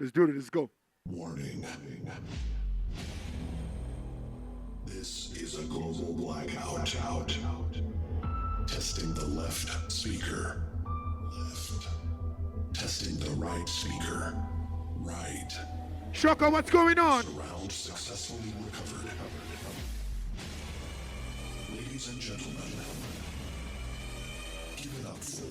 Let's do it. Let's go. Warning. This is a global blackout. Testing the left speaker. Left. Testing the right speaker. Right. Shoko, what's going on? Surround successfully recovered. Ladies and gentlemen, give it up for...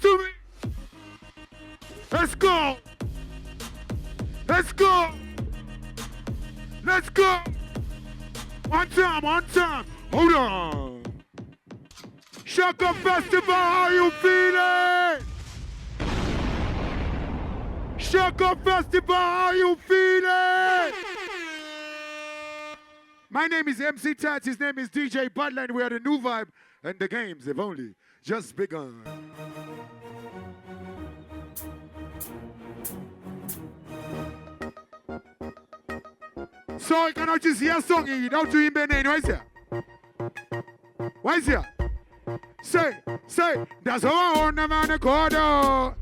To me. Let's go. Let's go. Let's go. One time. Hold on. Shoko Festival, how you feeling? Shoko Festival, how you feeling? My name is MC Tatts, his name is DJ Butler, and we are the new Vybe, and the games have only just begun. So I cannot just hear a song here without doing Benin. Why is here? Why is here? Say, that's how I own the man the corridor.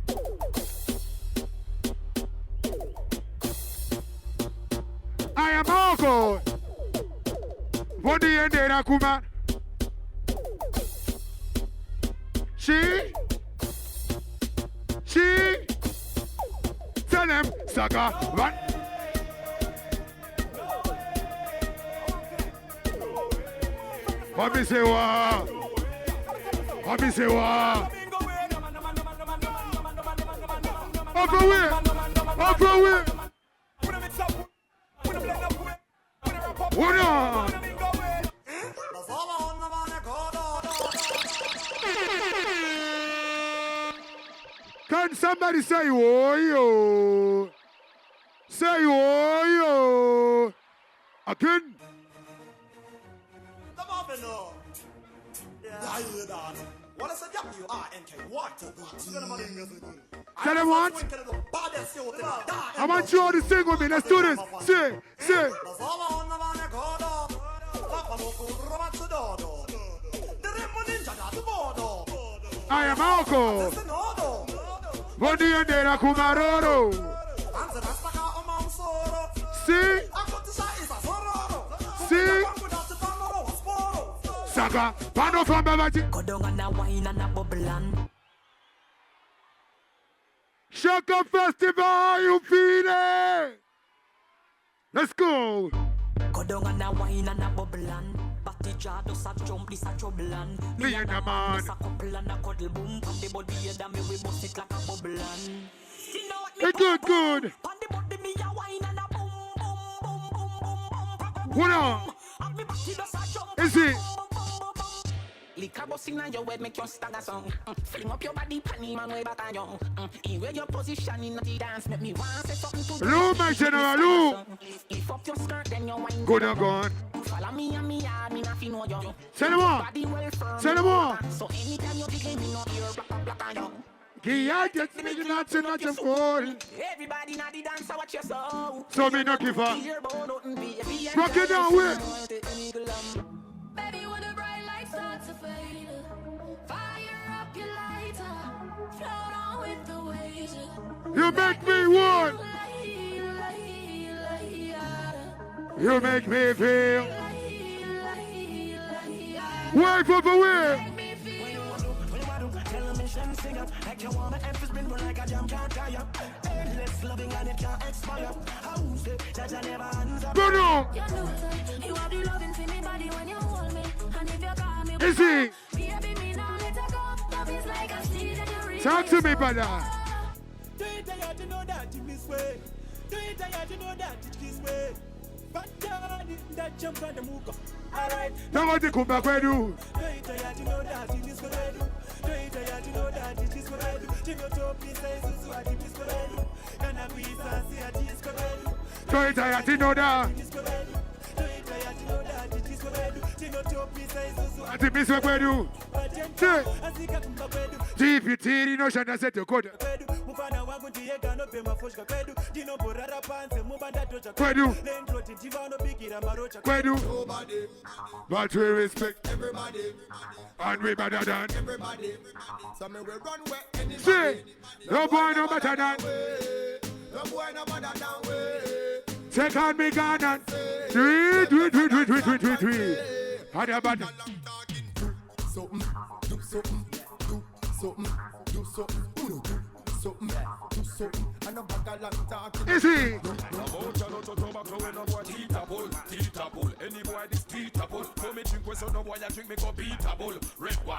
I am Shoko. What do you do, Nakuma? She? Tell them, sucker, what? What me say what? What me say what? Up away! What on? Can somebody say oh yo? Say oh yo? Again? What is a W-R-N-K? What? Tell them what? I want you all to sing with me. Let's do this. Say. I am Shoko. What do you do, Kumaroro? See? Saga, pano from Babaji. Shoko Festival, how you feeling? Let's go. Me and the man. It's good. What on? Is it? Liquor busting on your head, make your stagger song. Fling up your body, panty man way back on you. In where your position in the dance, make me want say something to you. Lou, my general, Lou. Lift up your skirt, then your wine. Good and gone. Follow me and me, me nothing know you. Send them on. Send them on. So anytime you dig me, no ear black on you. Yeah, just me not to not fall. Everybody not the dancer, watch your soul. So me not give up. Rock it down with. Baby, when the bright lights start to fade, fire up your lighter, float on with the waves. You make me one. You make me feel. Wait for the way. Bruno! Yo. You have the loving for me body when you hold me. And if you call me, Is he? baby, me now let her go. Love is like a seed and you reap. Talk to me, brother. Do it tired to know that it this way. Do it tired to know that it this way. But that jump on the muka. Alright. Now what you come back where do? Do it tired to know that it is what I do. Do it tired to know that it is what I do. Jingle to peace and this is what it is what I do. And I be sassy at this what I do. Do it tired to know that. It is what I do. Do it tired to know that it is what I do. Jingle to peace and this is what I What you miss what we do? Say. Deep you teary no shana set your code. Kwedu. Kwedu. But we respect Everybody, and we better than. everybody. So me will run where anybody. Say. No boy no better than. No boy no better than way. Take on me gun and do it. Had a bad. Something, do something, do something, do something, do something, do something. And I'm back a long talking. Is he?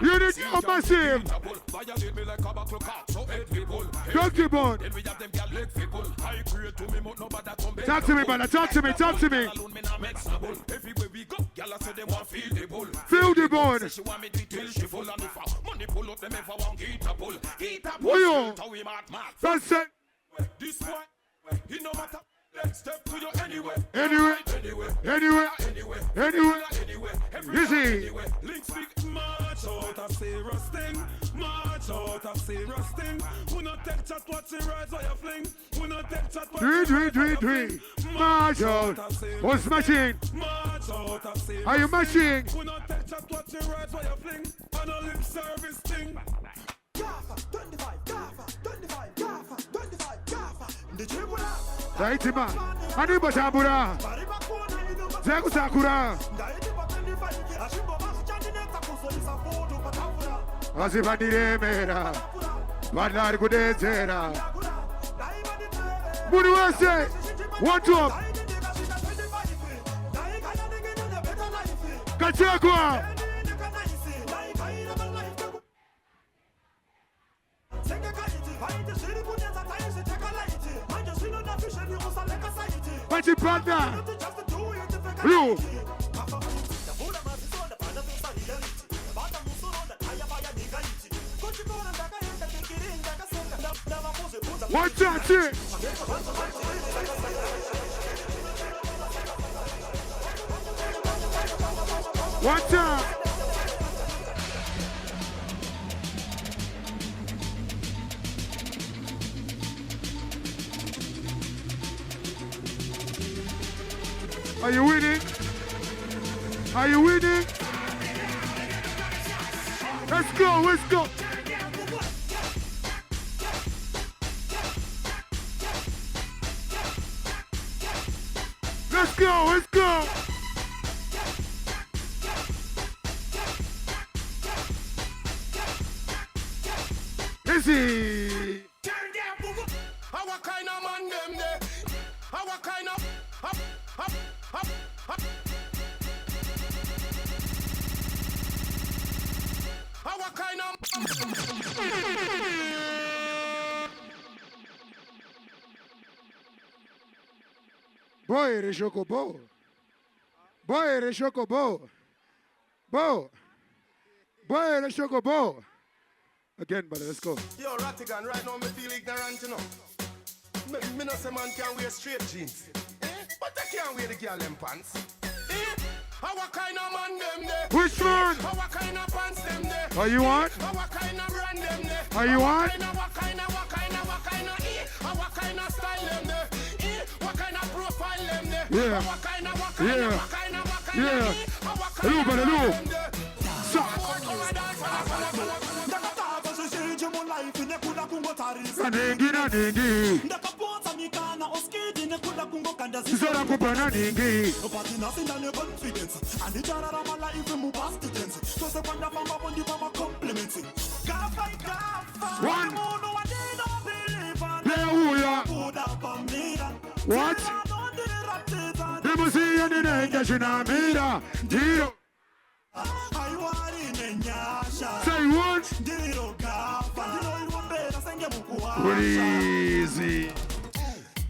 You did your massive. Donkey bone. Talk to me, brother. Talk to me. Talk to me. Feel the bone. Who that's it. This boy, he no matter. Let's step to you anyway. Anyway. You see. Link speak march out of serious thing. March out of serious thing. Who not take chat what's in rise or you fling. Who not take chat what's in Three. March out. What's machine? March out of serious. Are you machine? Who not take chat what's in rise or you fling. And a lip service thing. Gaffa, 25, Gaffa, 25, Gaffa, 25, Gaffa. The tribunal. Right, man. Aniba Tabura. Zeku Sakura. Asibadire mera. Badlar Gudezera. Buduase. One drop. Kachakwa. Pachi Panda. Blue. What's that shit? What's up? Are you winning? Are you winning? Let's go, let's go. Let's go, let's go. Is he? Our kind of man them there. Our kind of up. Our kind of Boy, the Shoko Bo. Boy, the Shoko Bo. Bo. Boy, the Shoko Bo. Again, brother, let's go. Yo, Rattigan, right now me feel ignorant, you know. Me no say man can wear straight jeans. But I can't wear the girl them pants. Our kind of man them there. Which man? Our kind of pants them there. Are you on? Our kind of brand them there. Are you on? What kind of style them there. What kind of profile them there. Yeah. What kind of Yeah. Hello, brother, hello. Ningi. Zora kupana ningi. One. What? The must see you in the Gashinamida. Deal. Say what? Crazy.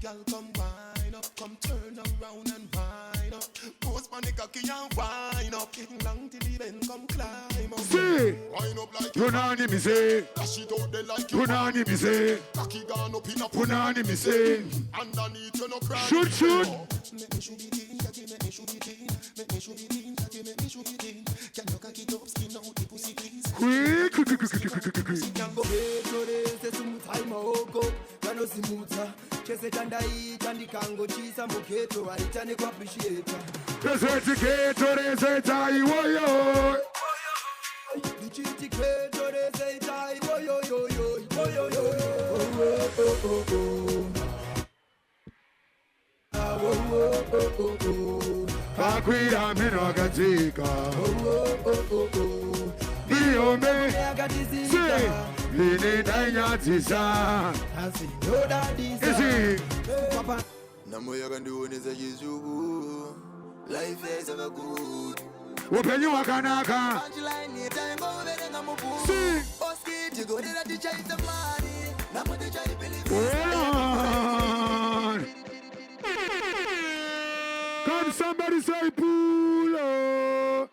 Girl, come wine up, come turn around and wine up. Post my cocky and wine up. Long till the end come climb up. See, Wine up like Punani me say, dash it out there like you. Punani me say, Cocky gone up in a Punani me say. underneath you no cry. Shoot, shoot. Make me shoot it in, cocky, make me shoot it in. Make me shoot it in, cocky, make me shoot it in. Can you cocky top skin out the pussy please? Quick. Can go say some time ago. Kano simuta. Chese tandai tandi kango chisa muketo. Aitani kwa appreciate. Deseticator, desetai, woyo. Dichiticator, desetai, woyo, yo, yo, woyo, yo, yo. Kakwira minagatika. Biome, say, Lini Danyatisa. Is he? Namo yaga nduone za Yesu. Life is ever good. Open your kanaka. See. Can somebody say pulo?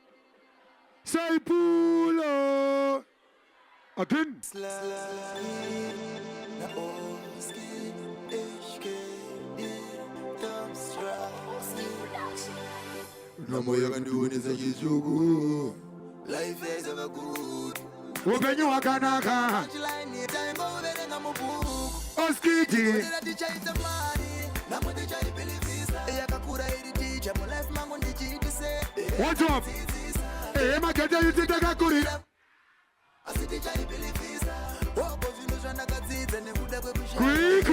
Say pulo. Again. No more you can do it, it's so good. Life is ever good. Open your kanaka. Oskiti. What's up? Hey, my God, you think I got good? Quick.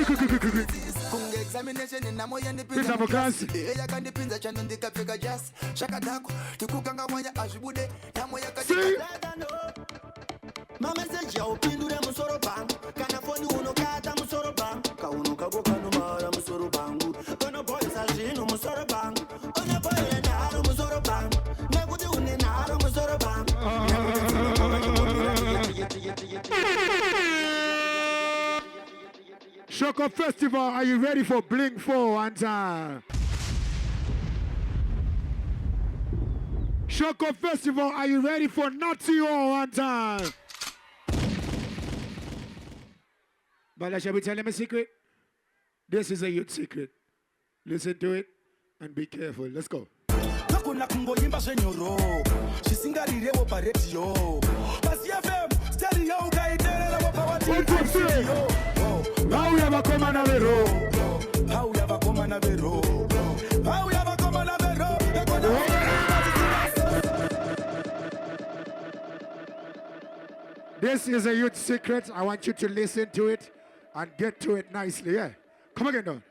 Examination in Namo and the Pizza for class. I can depend the channel the Kafika Jazz. Shakadako, to Kukanga Waya Ashude, Namoya. Mama said, Yo, Pindu Musoro Bang, can afford you no cat, Musoro Bang, Kauno Kaboka no Mara Musoro Bangu, on a boy Sajino Musoro Bang, on a boy and Aro Musoro Bang, never do in Aro Musoro Bang. Shoko Festival, are you ready for Blink 4 one time? Shoko Festival, are you ready for Nazi all one time? But shall we tell him a secret? This is a youth secret. Listen to it and be careful. Let's go. Kakuna kungoyimba shenyoro Shisingarire wo paretio Basi FM stereo kaiterera wo pawati How we have a common avero? How we have a common avero? How we have a common avero? This is a youth secret. I want you to listen to it and get to it nicely. Yeah. Come again, Don.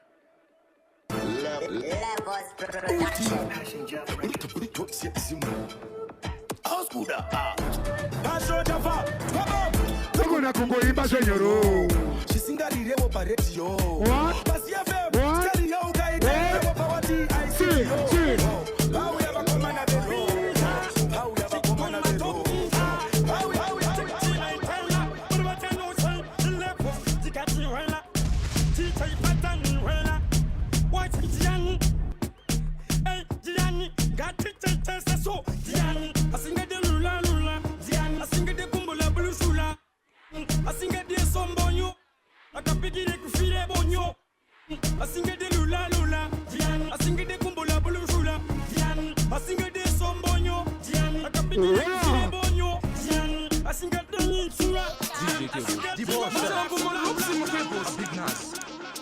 Shisingarire wo paretio What? Basi FM What? stereo kaiterera wo pawati See. How we have a common avero? How we have a common avero? How we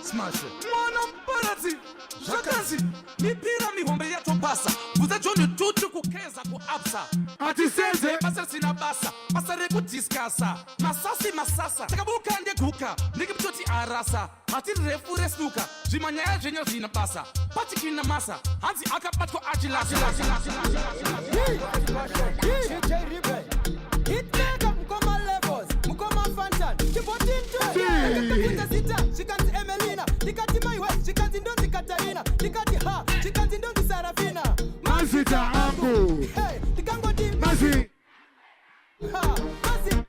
Smash it. Mwanamparati, Shakazi, mipira mihombe yetu pasa. Buza joni tutu kukeza ku absa. Ati seze. Pasa sina basa, pasa reku diskasa. Masasi masasa, takabuka nge kuka. Niki mtoti arasa, ati refu resnuka. Jimanya ya jenyo zina pasa. Pati kina masa, hanzi akapatko ajilasi. Hitmaker mkoma levels, mkoma fantan. Kibotinto, Shikanti Emelina, Nikati Maiwe, Shikanti Ndondi Katarina, Nikati Ha, Shikanti Ndondi Sara Ita Angu. Hey, the Gango team. Masi. Masi.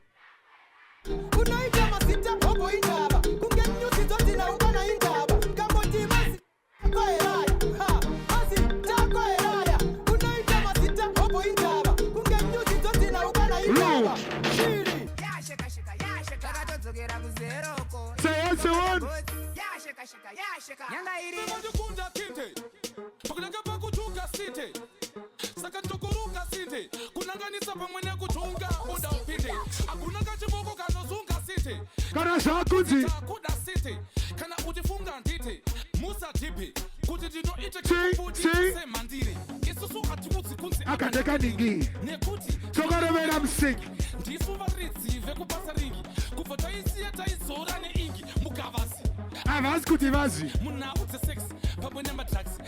Unaita masita hopo indaba. Kunge nyusi zote na ubana indaba. Gango team masi. Kwa eraya. Masi, kwa eraya. Unaita masita hopo indaba. Kunge nyusi zote na ubana indaba. Shiri. Ya shaka shaka, ya shaka. Takatozogera kuzero ko. Say what's the one? Ya shaka shaka, ya shaka. Nyanga iri. Kunda kite. Pakunanga pakuchunga site. Saka chokuruka site. Kunanganisa pamwe nekuchunga muda upite. Akunanga chiboko kanozunga site. Kana shakuti. Kuda site. Kana utifunga ndite. Musa tipi. Kuti dino ite Si. se mandiri. Isusu atimuti kunzi. Akateka ningi. Nekuti. Sokara when I'm sick. Ndisu varitsi vekupasa ringi. Kufota isi yata izora ne ingi. Mukavasi. Avasi kuti vazi. Muna uti sex. Pabwe number tracks.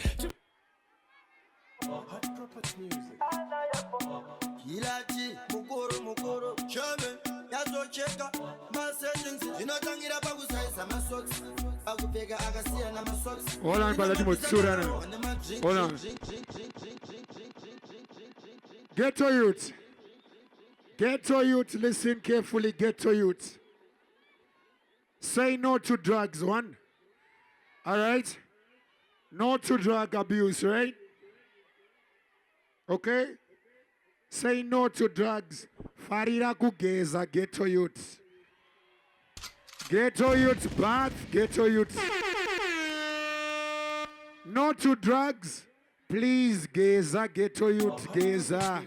Kilachi, mukoro, chame, yazo cheka, masettings, zinotangira pakusaisa masocks, akupeka akasiya na masocks. Hold on, brother, Timotsurana. Hold on. Ghetto youth. Ghetto youth, listen carefully, ghetto youth. Say no to drugs, one. All right? No to drug abuse, right? Okay? Say no to drugs. Farira kugeza, ghetto youth. Ghetto youth, bath, ghetto youth. No to drugs. Please, geza, ghetto youth, geza.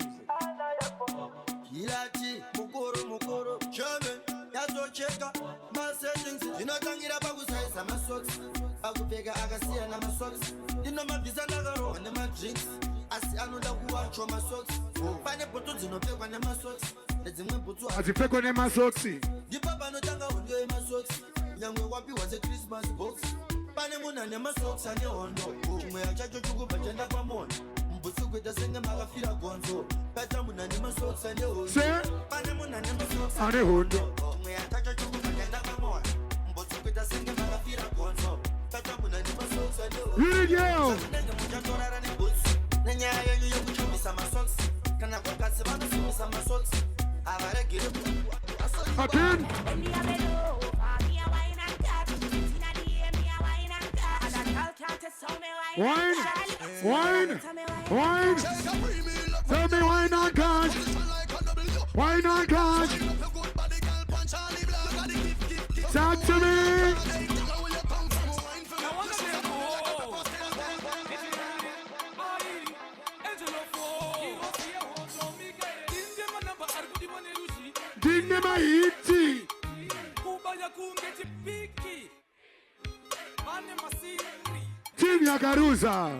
Kilachi, mukoro, chame, yazo cheka, masettings, zinotangira pakusaisa masocks, akupeka akasiya na masocks. Dino mabhiza ndakaro, ane madrinks. Asi anoda kuwachwa masocks. Pane poto dzinopfekwa nemasocks. Nedzimwe bhutsu Azipfekwa nemasoksi. ndipapa anotanga hondo yemasocks. Nyangwe wapiwa seChristmas box. Pane munhu ane masocks ane hondo. Chimwe chacho chikubva chenda pamona. Mbutsu kuita senge makafira gonzo. Pata munhu ane masocks ane hondo. Pane munhu ane masocks ane hondo. Chimwe chacho chikubva chenda pamona. Mbutsu kuita senge makafira gonzo. Pata munhu ane masocks ane hondo. Here we go. Muchatorara nebhutsu. Nenyaya yenyu yokuchumisa masocks. Kana vakadzi vanosumisa masocks. Avaregere Again. Wine. Tell me why not, God? Why not, God? Talk to me. Dinge mahiti. Team ya Garuza.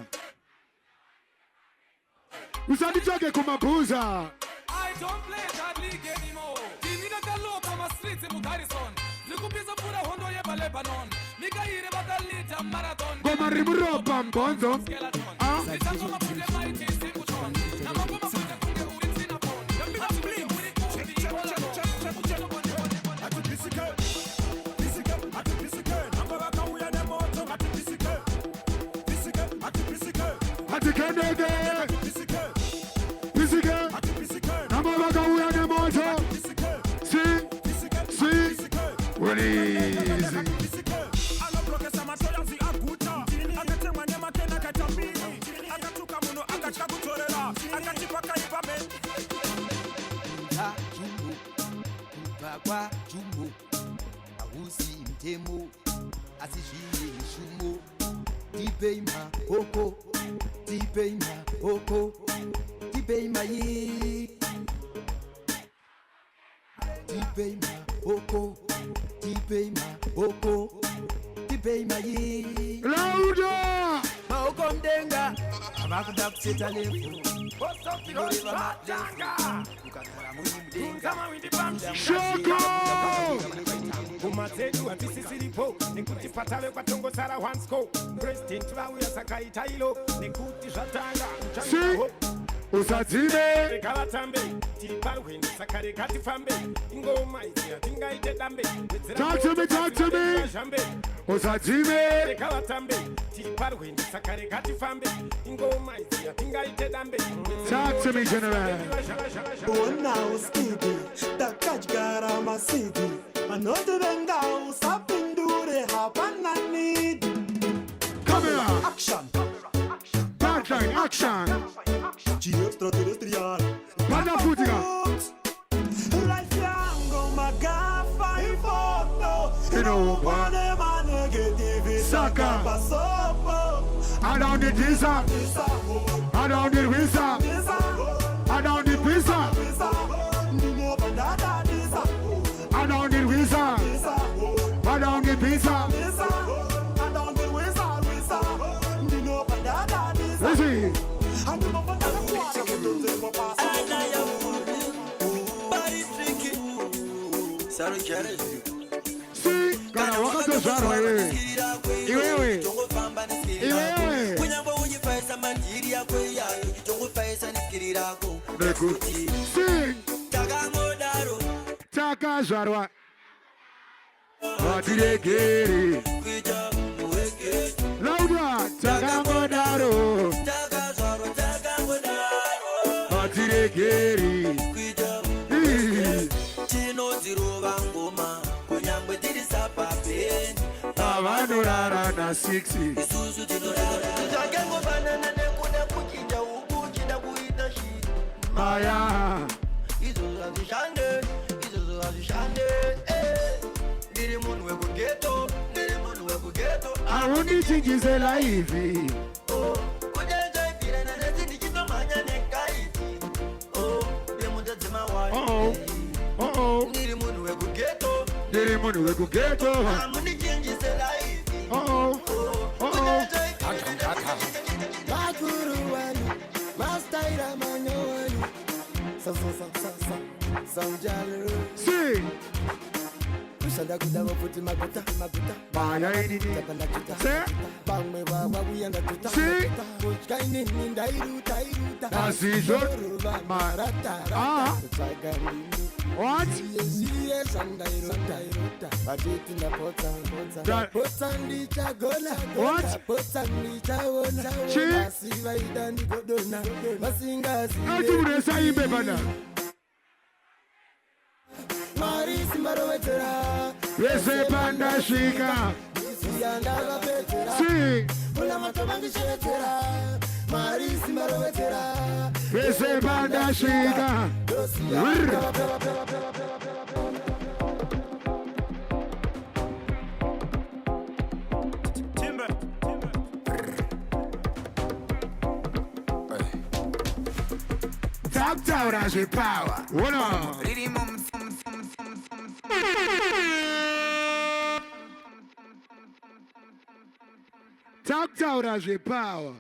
Usanichoke kumabuza. I don't play that league anymore. Tinina kalo kama streets in Garrison. Nikupiza pura hondo ye Lebanon. Nikaire batalita marathon. Goma rimuropa mbonzo. Ah. Nitangoma kule mighty simuton. Na mambo mafuta kunge ulitina pon. Yambina play uri kuri. Kwa jumbo awusi mtemo asishini shumo dipeima oko dipeima yi dipeima yi Louder! maoko mdenga abakuda kuseta lefu Shoko! Kumatedu atisisiripo nikuti patale kwa tongo sara one score president wawe sakaita hilo nikuti shatanga See? Usadzime. Rekawatambe. Tiriparwe ndisakare katifambe. Ingoma izira tingaite dambe. Talk to me, talk to me. Usadzime. Rekawatambe. Tiriparwe ndisakare katifambe. Ingoma izira tingaite dambe. Talk to me, General. Oh, now skiddy. The catch gara my city. Another than now, something do they happen and need. Camera. Action. Backline, action. G extraterrestrial. Banda Putica. Life young, oh my God, five photo. You know One man negative. Saka. I don't need visa. I don't need visa. I don't need visa. I don't need visa. I don't need visa. Listen. See, gonna walk to Sarway. Iwewe. Sing. Taka Zarwa. Watireke. Louder. Taka Modaro. Watireke. Avanurara na 60. Maya. I want to think is a life. Uh-oh. Uh-oh. Dirimun we go ghetto. Uh-oh. Uh-oh. Sing. Maya ini. Say. See. Nasijot. Ah. What? Top down as your power. What on? Top down as your power.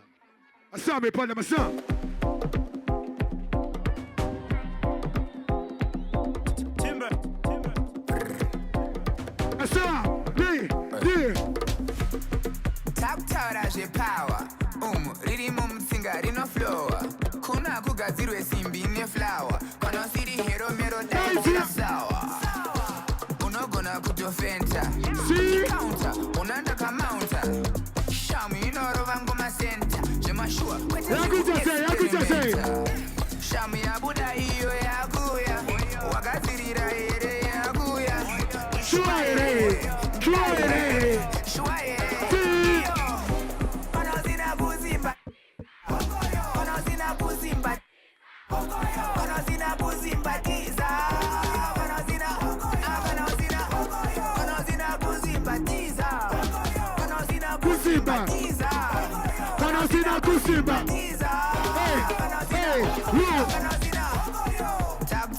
I saw me put my son. I saw me. Top down as your power. Riri mum singer in a floor. Kuna kugazirwe simbi in a flower. Kono siri hero mero dance sour. Uno gonna put your fenta. See counter. Unanda kamounter. Shami no rovango ma center. Jema shua. Yakuta say. Shami abuda iyo yakuya. Wakazirira ere yakuya. Shua ere. Kusimba. Hey, look. Tap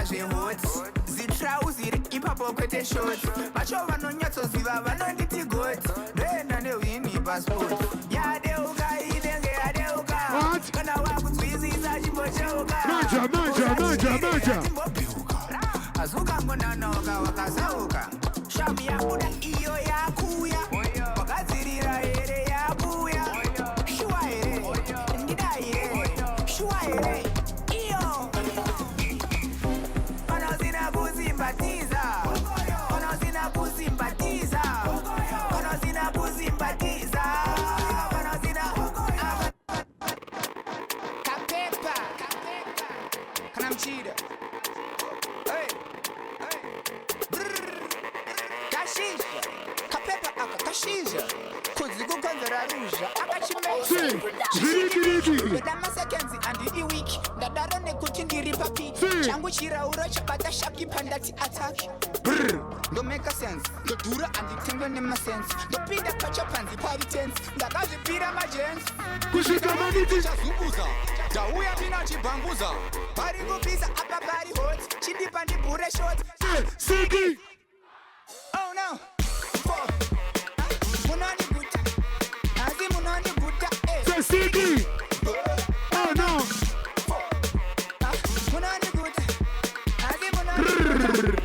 je hot. Zitrausi ipapo kwete short. Machova no nyato ziva vanonditi good. Rena ne wini passport. Ya deuka idenge ya deuka. What? Kana waku twizi za jimbochoka. Manja. Azuka ngona noka wakasauka. Shami ya muda iyo ya kuya. Wakazirira ere ya kuya. Shua ere. Ndida ere. Shua ere. kuchira. Hey, kashisha, kapepa aka kashisha. Kuzi kukonzera ruzha, akachimesha. Bedama sekenzi andi iwiki, ndadaro nekuti ndiri papi. Changu chirauro chabata shaki pandati attack. Don't make a sense. The dura and the tingle in my sense. The pida catch up and the party tense. The guys the pida my gens. Kushika maniti. Chazunguza. Jauya mina chibambuza. Bari go pizza up bari hot. Chindi pandi pure short. Siki. Oh no. Munani guta. Azi munani guta. Siki. Oh no. Munani guta. Azi munani guta.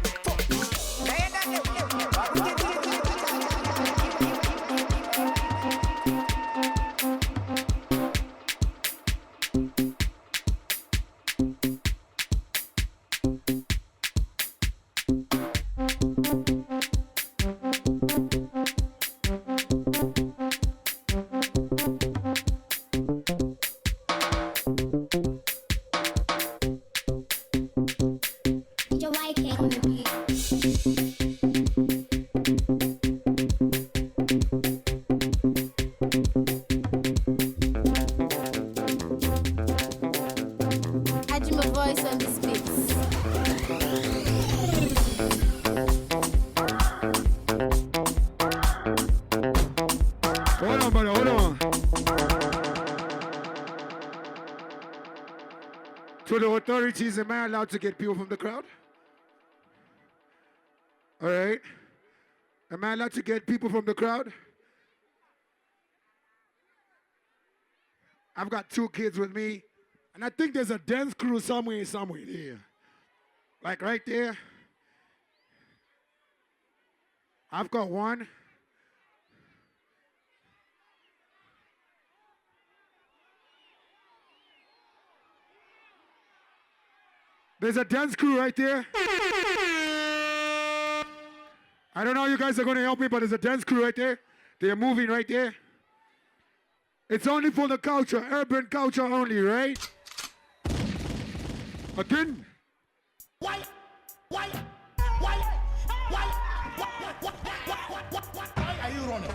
To the authorities, am I allowed to get people from the crowd? All right. Am I allowed to get people from the crowd? I've got 2 kids with me, and I think there's a dance crew somewhere there. Like right there. I've got 1. There's a dance crew right there. I don't know how you guys are going to help me, but there's a dance crew right there. They're moving right there. It's only for the culture, urban culture only, right? Again. Why are you running?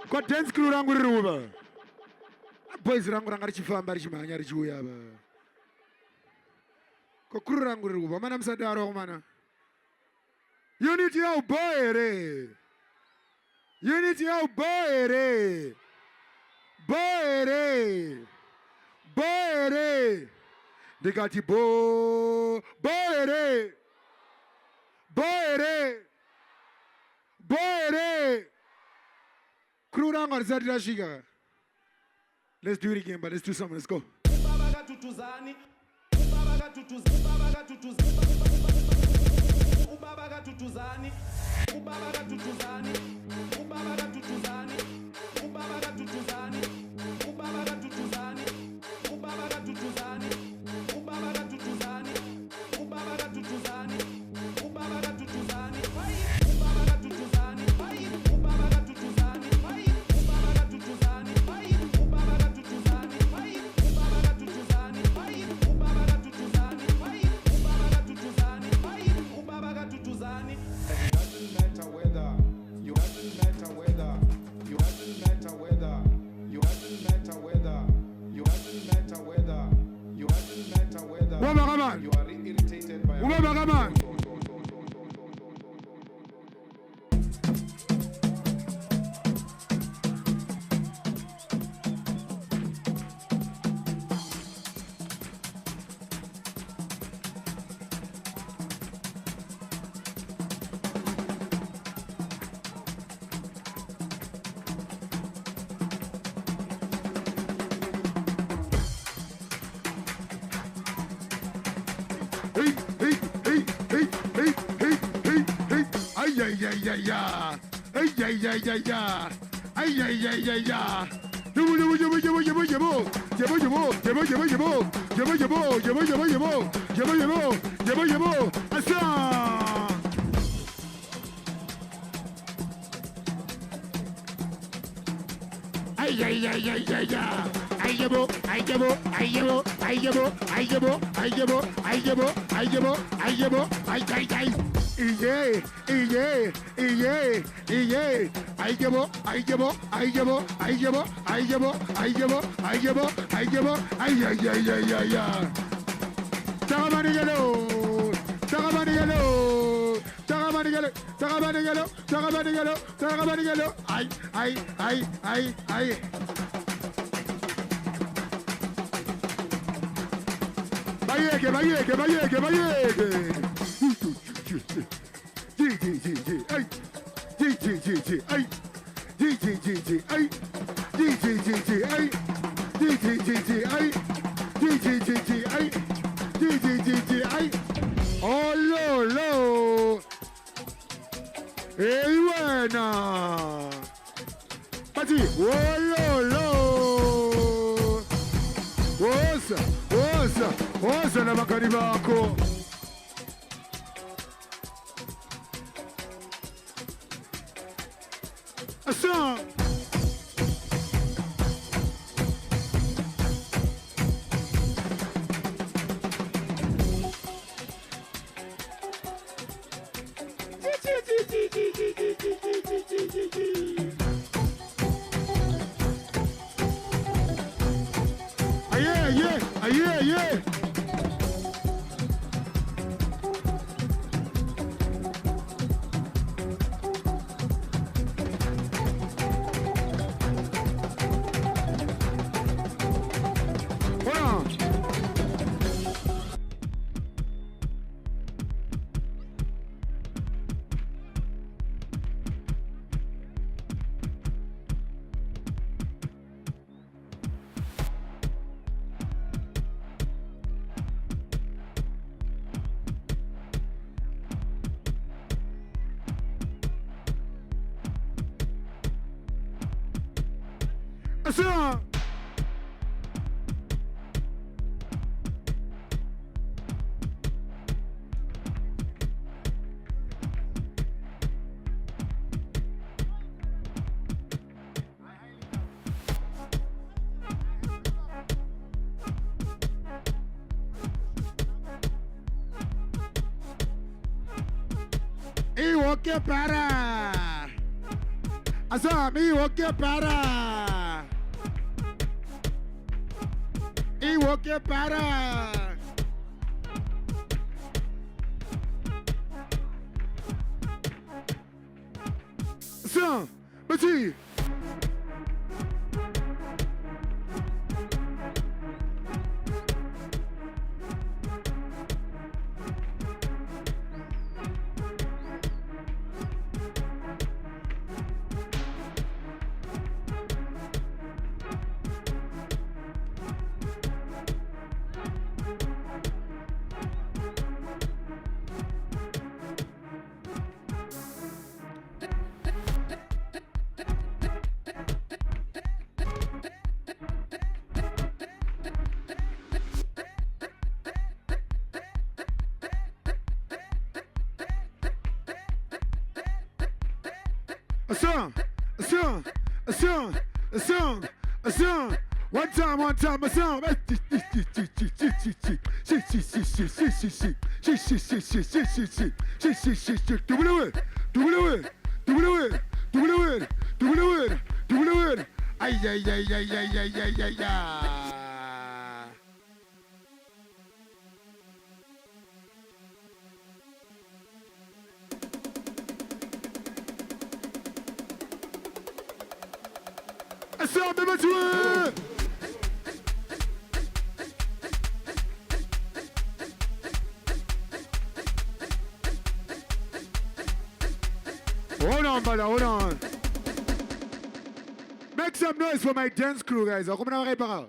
Kwa dance crew rangu riruba. Boys rangu ranga richifamba richimanya richuya ba. Kwa crew rangu riruba. Mana msadaro mana. Unity au boere. Unity au boere. Boere. Boere. Digati bo. Boere. Boere. Boere. Let's do it again, but let's do something. Let's go. Hey. ay, ay, ay, ay, ay, ay, ay, ay, ay, ay, ay, ay, ay, ay. Ay llevo, ay llevo, ay llevo, ay llevo, ay llevo, ay llevo, ay llevo, ay llevo, ay llevo, ay, ay, ay. Y yeah, y yeah, y yeah, y yeah. Ay llevo, ay llevo, ay llevo, ay llevo, ay llevo, ay llevo, ay llevo, ay llevo, ay, ay, ay, ay, ay, ay. Tagamanigalo, tagamanigalo, tagamanigalo, tagamanigalo, tagamanigalo, tagamanigalo. Ay, ay, ay, ay, ay. Vayeque, vayeque, vayeque, vayeque. Ay, ay, ay, ay, ay, oh, lo. Hey, buena. Pati, oh, lo. Osa na makani bako. Asa. Yeah. Asa. Iwo que para. Asa, iwo que para. Iwo que para. Asa, bati. A song. One time, a song. Do it. Ay. Ça, même jouer. Hold on, brother, hold on. Make some noise for my dance crew, guys. Vamos na reparar.